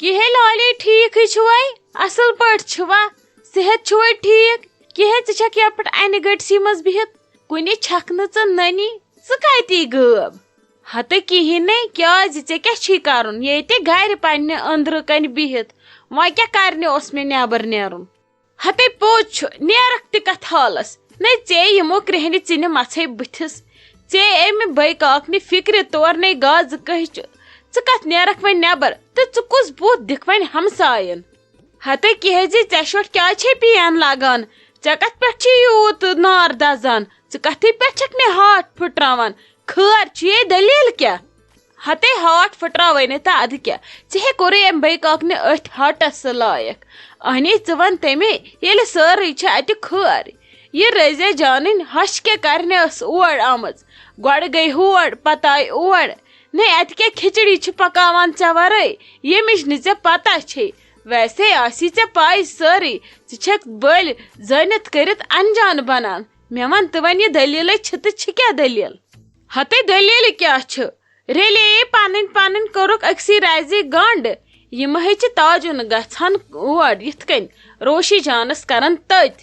کہ لالی ٹھیک چھوے اصل پٹ چھوا صحت چھوے ٹھیک کہ ژھک یپٹ انہ گٹسی مز بہت کن چھک ننی ژتی غب ہتہ کہین کیاز ژے چھی کرن یہ گھر پنہ اندر کن بہت وہ کیا کرنے اس میں نیبر نیرن ہتہ پوز نیرک تہ کت حالس نہ ژے یمو کرہنہ ژنہ مژھے بتھس ژے امہ بے کاکنہ فکر طور نے گاز کہچ ژٕ کت نیرک ون نیبر تو ژٕ کس بوت دکھ ون ہمساین ہتہ کہ ژے شوٹ کیا چھ پین لگان ژے کت پہ یوت نار دزان ژٕ کتھے پہ چھک مے ہاتھ پھٹراوان خیر چھ دلیل کیا ہتہ ہاتھ پھٹراوے نہ تو اد کیا ژے کورے ام بے کاکنہ اتھ ہاتس لائق اہنی ژٕ ون تمے ییٚلہِ سٲرٕے چھ اتہ خیر یہ رزے جانن ہش کیا کرنے اس اور آمژ گۄڈٕ گئی ہور پتہ آئی اور نہیں اتہ کیا کھچڑی چھ پکاوان ژے ورٲے ییٚمِچ نہٕ ژےٚ پتہ چھے ویسے آسی ژےٚ پاے سٲرٕے ژٕ چھکھ بٔلۍ زٲنِتھ کٔرِتھ انجان بنان مےٚ ون تہٕ وۄنۍ یہ دلیلے چھ تہٕ چھ کیا دلیل ہتہ دلیل کیا چھ ریلے پنن پنن کورک اکسی رازی گنڈ یم ہچ تاجن گژھان اور یتھ کن روشی جانس کرن تت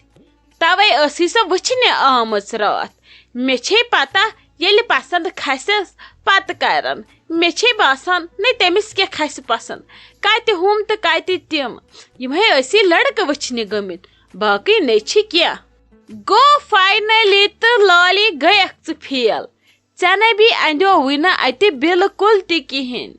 توے اسی سو وچھنے آمژ رات مے چھے پتہ ییٚلہِ پسند کھسس پتہ کرن مے چھے باسان نہ تمس کیا کھس پسند کتہ ہم تو کتہ تم یمے اسی لڑکہ وچھنے گمت باقی نہ چھ کیا گو فائنلی تو لالی گیکھ ژٕ فیل ژے نہ بھی اندیو ونہ اتہ بالکل تہ کہین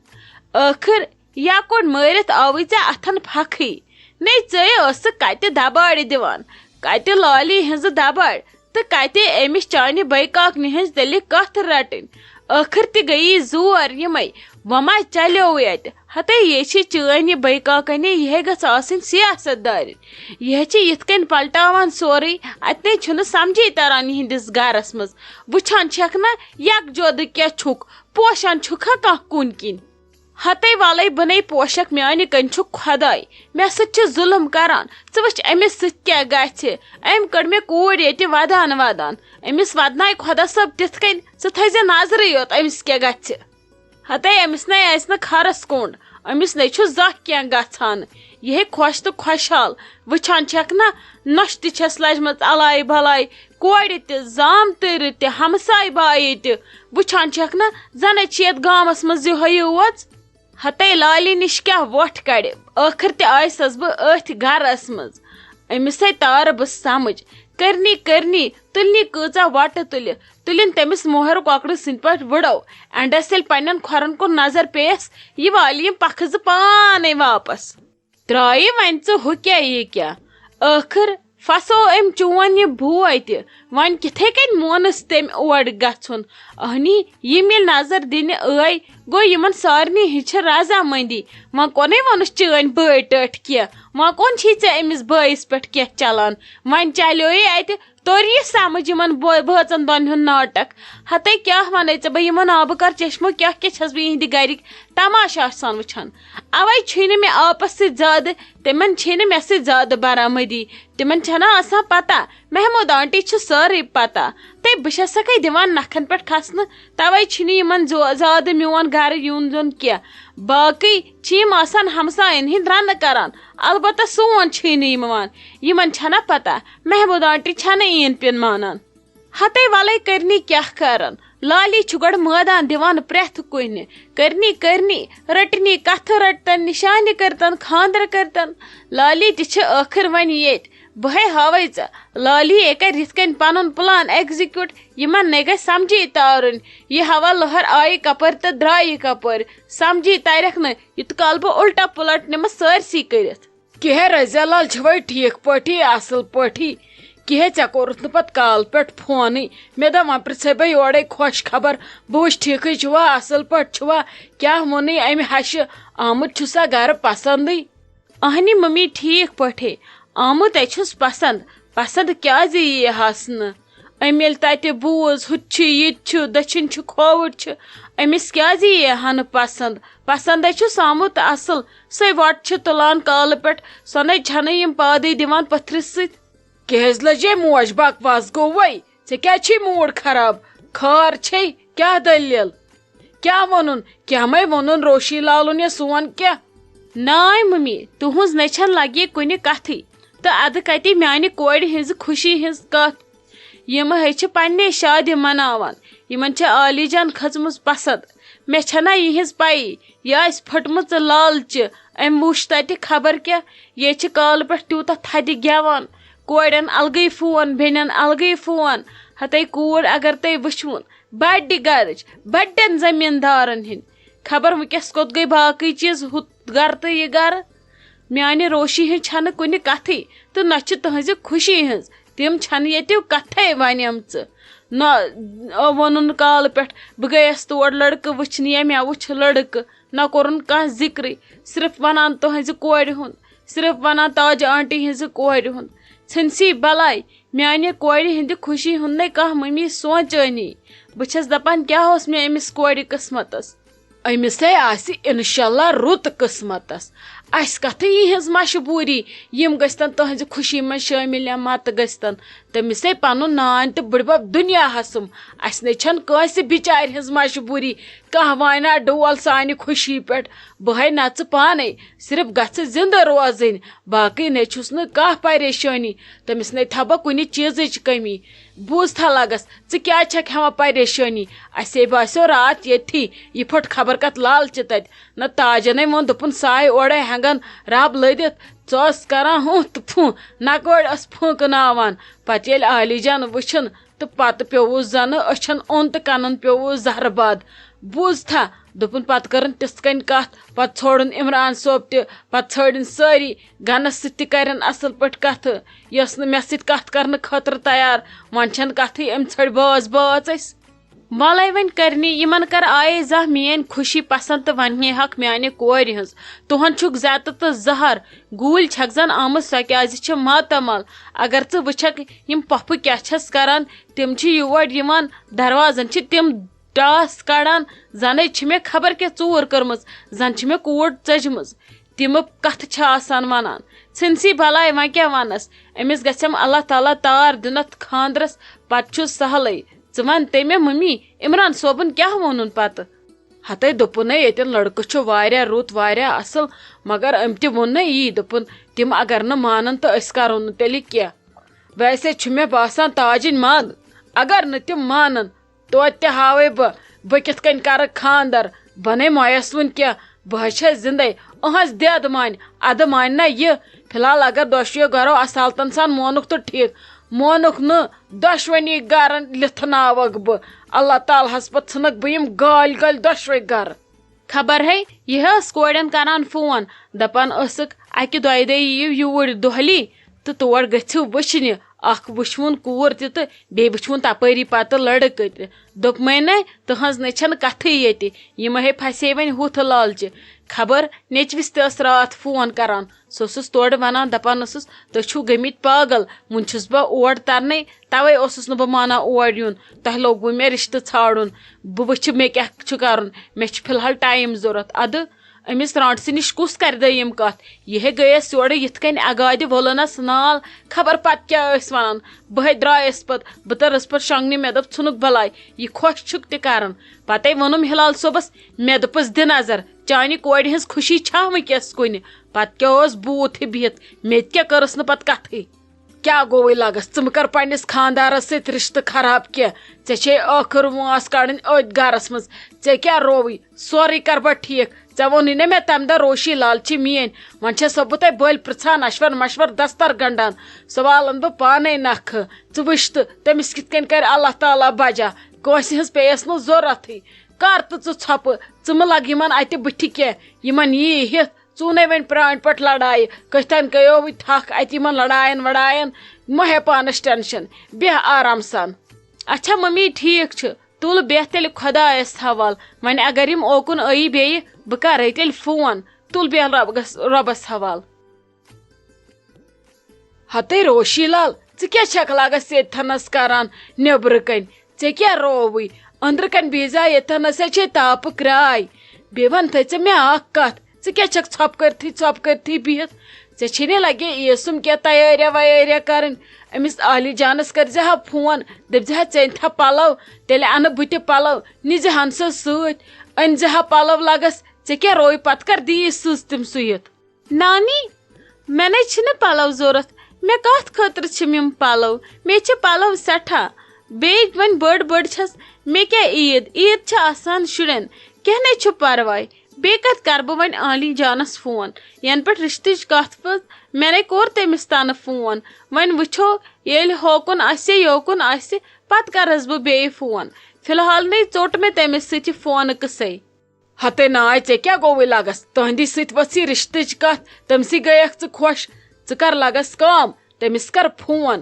ٲخر یا کوٚڑ مٲرتھ آوٕے ژےٚ اتھن پھکھٕے نے ژے ٲسکھ کتہ دباڑ دِوان کتہ لالی ہنز دباڑ تو کتہ امس چانہ بے کاکنہ ہنز تیٚلہِ کتھ رٹن ٲخر تہ گئی زور یمے وما چلیو اتہ ہتہ یہ چھ چٲنۍ بے کاکنہ یہ گژھ آسن سیاست دار یہ چھ یتھ کن پلٹاوان سورے اتنے چھُنہٕ سمجھی تران یہندس گرس مز وچھان چھکھ نا یک جود کیا چھک پوشان چھکھا کانٛہہ کُن کِنۍ ہتے والے بنے پوشک میانہ کن چھ خداے مے سۭتۍ چھ ظلم کران ژٕ وٕچھ أمِس سۭتۍ کیاہ گژھِ أمۍ کٔڑ مےٚ کوٗر ییٚتہِ ودان ودان أمِس ودنایہِ خۄدا صٲب تِتھ کٔنۍ ژٕ تھٲیزِ نظرٕے یوت أمِس کیاہ گژھِ ہتے أمِس نے آسہِ نہٕ کھرس کوٚنڈ أمِس نے چھُ زانٛہہ کینٛہہ گژھان یہِ خۄش تہٕ خۄشحال وٕچھان چھکھ نا نۄش تہِ چھس لجمٕژ الاے بلاے کورِ تہِ زامتٕرِ تہِ ہمساے بایہِ تہِ وٕچھان چھکھ نا زنے چھِ یتھ گامس منٛز یِہوے یوژ ہتے لالی نش کیا ووٹ کڑ ٲخر تہ آیسس بہ اتھ گرس مز أمس تار بہ سمجھ کرنی تلنی کۭژاہ وٹہ تلن تمس موہر کۄکرٕ سٕنٛدۍ پٲٹھۍ وٕڑو اینڈس ییٚلہِ پننٮ۪ن کھۄرن کُن نظر پیس یہ والی یم پکھٕ زٕ پانے واپس ترٛایہِ وۄنۍ ژٕ ہُہ کیاہ یہِ کیاہ ٲخر پھسو أمۍ چون یہ بوے تہِ وۄنۍ کِتھے کٔنۍ مونس تٔمۍ اور گژھُن اہنی یم ییٚلہِ نظر دِنہِ ٲے گوٚو یمن سارنٕے ہٕنٛز چھِ رضامندی وۄنۍ کوٚنے ووٚنُس چٲنۍ بٲے ٹٲٹھۍ کینٛہہ وۄنۍ کوٚن چھی ژےٚ أمِس بٲیِس پٮ۪ٹھ کینٛہہ چلان وۄنۍ چلیوے اتہِ توٚر یہِ سمجھ یمن بٲژن دۄن ہُنٛد ناٹک ہتے کیاہ ونے ژےٚ بہٕ یمن آبہٕ کر چشمو کیاہ کیاہ چھس بہٕ یہنٛدِ گرِکۍ تماش آسان وٕچھان اوے چھُے نہٕ مےٚ آپس سۭتۍ زیادٕ تِمن چھے نہٕ مےٚ سۭتۍ زیادٕ برآمدی تِمن چھنا آسان پتہ محمود آنٹی چھِ سٲرٕے پتہ تے بہٕ چھسکھے دِوان نکھن پٮ۪ٹھ کھسنہٕ توے چھُنہٕ یمن زیادٕ میون گرٕ یُن زوٚن کینٛہہ باقٕے چھِ یم آسان ہمساین ہٕنٛدۍ رنہٕ کران البتہ سون چھُے نہٕ یِوان یمن چھنا پتہ محمود آنٹی چھنہٕ عیٖن پِن مانان ہتے ولے کرنی کیاہ کرن لالی چھُ گۄڈٕ مٲدان دِوان پرٛٮ۪تھ کُنہِ کرنی رٔٹنی کتھٕ رٔٹتن نشانہِ کٔرتن خاندر کٔرتن لالی تہِ چھِ ٲخر وۄنۍ ییٚتہِ بہے ہاوے ژےٚ لالی کر یِتھ کٔنۍ پنُن پلان ایگزیکیوٹ یمن نے گژھِ سمجھی تارُن یہ ہوا لہر آیہِ کپٲرۍ تہٕ درٛایہِ کپٲرۍ سمجھی ترکھ نہٕ یُت کال بہٕ الٹا پلٹ نِمہٕ سٲرسٕے کٔرِتھ کہے رضیا لال چھوے ٹھیک پٲٹھی اصل پٲٹھی کہے ژےٚ کوٚرُتھ نہٕ پتہٕ کال پٮ۪ٹھ فونٕے مےٚ دوٚپ وۄنۍ پرژھے بہٕ یورے خۄش خبر بہٕ وٕچھ ٹھیکھٕے چھُوا اصل پٲٹھۍ چھُوا کیاہ ووٚنُے امہِ ہشہِ آمُت چھُسا گرٕ پسندٕے اہنی ممی ٹھیک پٲٹھے آمُت چھُس پسند کیازِ یی ہس نہٕ أمۍ ییٚلہِ تتہِ بوٗز ہُتہِ چھُ یِتہِ چھُ دٔچھِنۍ چھُ کھووُر چھُ أمِس کیازِ یی ہا نہٕ پسندے چھُس آمُت اصل سۄے وۄٹھ چھِ تُلان کالہٕ پٮ۪ٹھ سۄ نَے چھنہٕ یِم پادٕے دِوان پٔتھرِس سۭتۍ کیٛازِ لجے موج بکواس گوٚوے ژےٚ کیٛازِ چھُے موٗڈ خراب خٲر چھے کیٛاہ دٔلیٖل کیٛاہ ووٚنُن کیٛاہ مے ووٚنُن روشی لالُن یا سون کیٛاہ ناے ممی تہنز نچن لگی کن کتھی تو اد کتی میانہ کور ہز خوشی ہز کت یم ہے پنہ شادی مناوان یمن چھ عالی جان کھژمژ پسند مے چھنا یہز پائی یہ آس پھٹمژ لالچہ ام وچ تتہ خبر کیا یہ چھ کال پہ تیوتہ تھدِ گیوان کورین الگے فون بینن الگے فون ہتے کور اگر تھی وچھون بڑ گرچ بڑن زمیندارن ہند خبر ونکس کوت گئی باقی چیز ہت گر تو یہ گر میانہ روشی ہن چھن کن کتھی تو نہ چھ تہذ خوشی ہز تم چھن یتو کتھے ونیمژ نہ ون کال پہ بہ گیس تور لڑکہ وچھنے مے وچھ لڑکہ نہ کورن کھانا ذکر صرف ونان تہذ کور ہند صرف ونان تاج آنٹی ہز کور ہند ژھنسی بلائی میانہ کور ہند خوشی ہند نی کھانا ممی سوچانی بچس دپان کیا ہوس مے امس کور قسمتس امس ہے آس انشاءاللہ رت قسمتس اس کتھ یہز مجبوری یم گژھتن تہذ خوشی من شامل یا مت گژھتن تمس ہے پن نان تو بڑبب دنیا ہسم اس نے چھن کانس بچار ہز مجبوری کھانا وانا ڈول سانہ خوشی پہ بہے نچ پانے صرف گھ زندہ روزن باقی نی چھس نا کھانا پریشانی تمس نی تھبا کن چیزچ کمی بوز تھا لگس ژٕ چھک ہیوان پریشانی اسے باسیو رات یتھی یہ پھٹ خبر کت لالچہ تت نہ تاجنے وون دپن سائے اوڑے ہنگن رب لدت ژس کران ہوں تو پھوں نکوڑ اس پھونکناوان پتہ ییٚلہِ عالی جان وچھن تو پتہ پیوس زن أچھن اوٚن تو کنن پیوس زہر باد بوز تھا دپن پتہ کرن تس کن کت پتہ ژھوڑن عمران صوب تہ پتہ ژھٲڑن سٲری گنس ست تہ کرن اصل پٲٹھۍ کتھ یس نہٕ مے سۭتۍ کتھ کرنہٕ خٲطرٕ تیار وۄنۍ چھن کتھٕے ام ژھٔڑ باز باز أسۍ وَلے وۄنۍ کرنی یمن کر آیے زانٛہہ میٲنۍ خوشی پسند تو ونہے حق میانہ کورِ ہٕنٛز تہن چھُکھ زیتہٕ تہٕ زہر گوٗلۍ چھکھ زن آمٕژ سۄ کیازِ چھِ ماتامال اگر ژٕ وٕچھکھ یم پۄپھٕ کیاہ چھس کران تم چھِ یور یوان دروازن چھِ تم ٹاس کڑان زنے چھ مے خبر کیا ژوٗر کٔرمٕژ زن چھ مے کوٗر ژٔجمٕژ تم کتھ چھ آسان ونان ژھنسی بلاے وۄنۍ کیاہ ونس أمس گژھم اللہ تعالیٰ تار دِنتھ خاندرس پتہٕ چھُ سہلٕے ژٕ ون تے مے ممی عمران صوبن کیاہ وونُن پتہٕ ہتے دوٚپُنے ییٚتٮ۪ن لڑکہٕ چھُ واریاہ رُت واریاہ اصل مگر أمۍ تہِ ووٚن نہ یی دوٚپُن تِم اگر نہٕ مانن تہٕ أسۍ کرو نہٕ تیٚلہِ کینٛہہ ویسے چھُ مےٚ باسان تاجِنۍ مان اگر نہٕ تِم مانن توتہِ تہِ ہاوے بہٕ کِتھ کٔنۍ کرٕ خاندر بنے مویس وُن کینٛہہ بہٕ چھس زندے أہنٛز دید مانہِ ادٕ مانہِ نہ یہِ فی الحال اگر دۄشوٕیو گرو اصالتن سان مونُکھ تہٕ ٹھیٖک مونُکھ نہٕ دۄشوٕنی گرن لِتھناوکھ بہٕ اللہ تعالیٰ ہس پتہٕ ژھٕنکھ بہٕ یم گالۍ گالۍ دۄشوے گرٕ خبر ہے یہ ٲس کورٮ۪ن کران فون دپان ٲسکھ اکہِ دۄیہِ دۄہہِ یِیِو یوٗرۍ دۄہلی تہٕ تور گٔژھِو وٕچھنہِ اکھ وٕچھوُن کوٗر تہِ تہٕ بیٚیہِ وٕچھوُن تپٲری پتہٕ لڑکہٕ تہِ دوٚپمے نَے تٕہنٛز نَے چھنہٕ کتھٕے ییٚتہِ یِم ہے پھسے وۄنۍ ہُتھ لالچہِ خبر نیچوِس تہِ ٲس راتھ فون کران سُہ اوسُس تورٕ ونان دپان ٲسٕس تُہۍ چھِو گٔمٕتۍ پاگل وُنہِ چھُس بہٕ اور ترنے توے اوسُس نہٕ بہٕ مانان اور یُن تۄہہِ لوگوُ مےٚ رشتہٕ ژھانڈُن بہٕ وٕچھِ مےٚ کیاہ چھُ کرُن مےٚ چھُ فی الحال ٹایم ضوٚرتھ ادٕ أمِس رانٹسہِ نِش کُس کرِ دوٚیِم کتھ یہِ ہے گٔیس یورٕ یِتھ کٔنۍ اگادِ وولُنس نال خبر پتہٕ کیاہ ٲسۍ ونان بہٕ ہے درٛایس پتہٕ بہٕ تٔرٕس پتہٕ شۄنٛگنہِ مےٚ دوٚپ ژھٕنُکھ بلاے یہِ خۄش چھُکھ تہِ کران پتے ووٚنُم ہلال صٲبس مےٚ دوٚپُس دِ نظر چانہِ کورِ ہٕنٛز خوشی چھا وٕنکیٚس کُنہِ پتہٕ کیاہ اوس بوٗت ہہِ بِہِتھ مےٚ تہِ کیاہ کٔرٕس نہٕ پتہٕ کتھٕے کیاہ گوٚوٕے لگس ژٕ مہٕ کر پننس خاندارس سۭتۍ رشتہٕ خراب کینٛہہ ژےٚ چھے ٲخٕر وٲنٛس کڑٕنۍ أتھۍ گرس منٛز ژےٚ کیاہ رووٕے سورُے کر بہٕ ٹھیٖک ژےٚ ووٚنُے نہ مےٚ تمہِ دۄہ روشی لال چھِ میٲنۍ وۄنۍ چھسو بہٕ تۄہہِ بٔلۍ پرژھان نشور مشور دستر گنڈان سُہ والن بہٕ پانے نکھٕ ژٕ وٕچھ تہٕ تٔمِس کِتھ کٔنۍ کرِ اللہ تعالیٰ بجا کٲنٛسہِ ہٕنٛز پییس نہٕ ضوٚرتھٕے کر تہٕ ژٕ ژھۄپہٕ ژٕ مہٕ لگ یِمن اتہِ بٕتھِ کینٛہہ یِمن یی ہِتھ ژوٗنے وۄنۍ پرٛانہِ پٲٹھۍ لڑایہِ کٔتھٮ۪ن گٔیو وۄنۍ تھکھ اتہِ یِمن لڑاین وڑاین مہ ہے پانس ٹینشن بیٚہہ آرام سان اچھا ممی ٹھیٖک چھُ تُل بیٚہہ تیٚلہِ خۄدایس حوال وۄنۍ اگر یِم اوکُن ٲیی بیٚیہِ بہٕ کرے تیٚلہِ فون تُل بیٚہہ رۄبس حوال ہتے روشی لال ژٕ کیٛاہ چھکھ لگس ییٚتھنس کران نیبرٕ کنۍ ژےٚ کیٛاہ رووٕے أنٛدرٕ کنۍ بِہزا ییٚتھنس ہے چھے تاپہٕ کراے بیٚیہِ ون تھٲے ژٕ مےٚ اکھ کتھ ژٕ کیٛاہ چھکھ ژھۄپہٕ کٔرتھٕے بِہِتھ ژےٚ چھے لگے عیٖسُم کینٛہہ تیٲریا ویٲریا کرٕنۍ أمِس عالی جانس کٔرزِ ہا فون دٔپزِ ہا ژٕ أنتھا پلو تیٚلہِ انہٕ بہٕ تہِ پلو نِزِ ہن سُہ سۭتۍ أنزِ ہا پلو لگس ژے کیا روی پت کر دی سٕژ تِم سُیِتھ. نانی مےٚ نَے چھِنہٕ پَلو ضوٚرَتھ. مےٚ کَتھ خٲطرٕ چھِم یِم پَلو؟ مےٚ چھِ پَلو سٮ۪ٹھاہ. بیٚیہِ وۄنۍ بٔڑ چھَس. مےٚ کیٛاہ عیٖد چھِ آسان شُرٮ۪ن. کینٛہہ نَے چھُ پَرواے. بیٚیہِ کَتہِ کَرٕ بہٕ وۄنۍ عالی جانَس فون؟ یَنہٕ پٮ۪ٹھ رِشتٕچ کَتھ پٔژ مےٚ نَے کوٚر تٔمِس تنہٕ فون. وۄنۍ وٕچھو ییٚلہِ ہوکُن آسہِ یوکُن آسہِ پَتہٕ کَرَس بہٕ بیٚیہِ فون. فی الحال نَے ژوٚٹ مےٚ تٔمِس سۭتۍ یہِ فونہٕ قٕصَے. ہتے ناے ژےٚ کیٛاہ گوٚوُے لگس؟ تُہنٛدی سۭتۍ ؤژھ یہِ رِشتٕچ کَتھ تٔمسٕے گٔیَکھ ژٕ خۄش. ژٕ کر لگس کٲم تٔمِس کر فون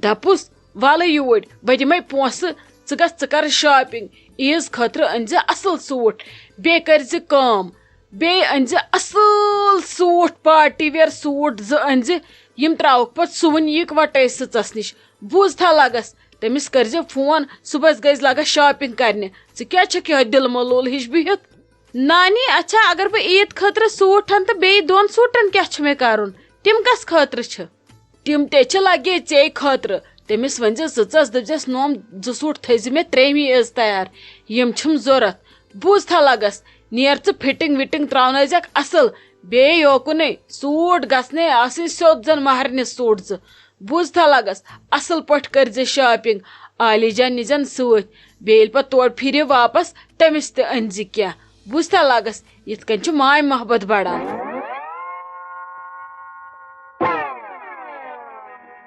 دَپُس وَلہٕ یوٗرۍ بہٕ دِمَے پونٛسہٕ ژٕ گژھ ژٕ کر شاپِنٛگ. عیٖز خٲطرٕ أنۍ زِ اَصٕل سوٗٹ. بیٚیہِ کٔرۍ زِ کٲم بیٚیہِ أنۍ زِ اَصٕل سوٗٹ پارٹی وِیَر سوٗٹ 2 أنۍ زِ یِم ترٛاوُکھ پَتہٕ سُوٕنۍ یِکوَٹَے سٕژَس نِش. بوٗزتھا لگس تٔمِس کٔرۍ زِ فون صُبحَس گٔژھۍ لگس شاپِنٛگ کَرنہِ. ژٕ کیٛازِ چھَکھ یِہوٚے دِل ملوٗل ہِش بِہِتھ؟ نانی اچھا اگر بہٕ عیٖد خٲطرٕ سوٗٹ تہٕ بیٚیہِ 2 سوٗٹَن کیٛاہ چھُ مےٚ کَرُن؟ تِم کَس خٲطرٕ چھِ؟ تِم تے چھِ لگے ژے خٲطرٕ. تٔمِس ؤنۍ زِ سٕژَس دٔپزٮ۪س نوم 2 سوٗٹ تھٲیزِ مےٚ 3مہِ عِز تیار. یِم چھِم ضوٚرَتھ. بوٗزتھا لگس نیر ژٕ فِٹِنٛگ وِٹِنٛگ ترٛاونٲیزٮ۪کھ اَصٕل. بیٚیہِ یوکُنٕے سوٗٹ گژھنَے آسٕنۍ سیوٚد زَن مہرنہِ سوٗٹ 2. بوٗزتھا لگس اَصٕل پٲٹھۍ کٔرۍ زِ شاپِنٛگ. عالی جان نِزٮ۪ن سۭتۍ. بیٚیہِ ییٚلہِ پَتہٕ تورٕ پھِرِ واپس تٔمِس تہِ أنۍ زِ کینٛہہ. بوٗزتھا لگس یِتھ کٔنۍ چھُ ماے محبت بڑان.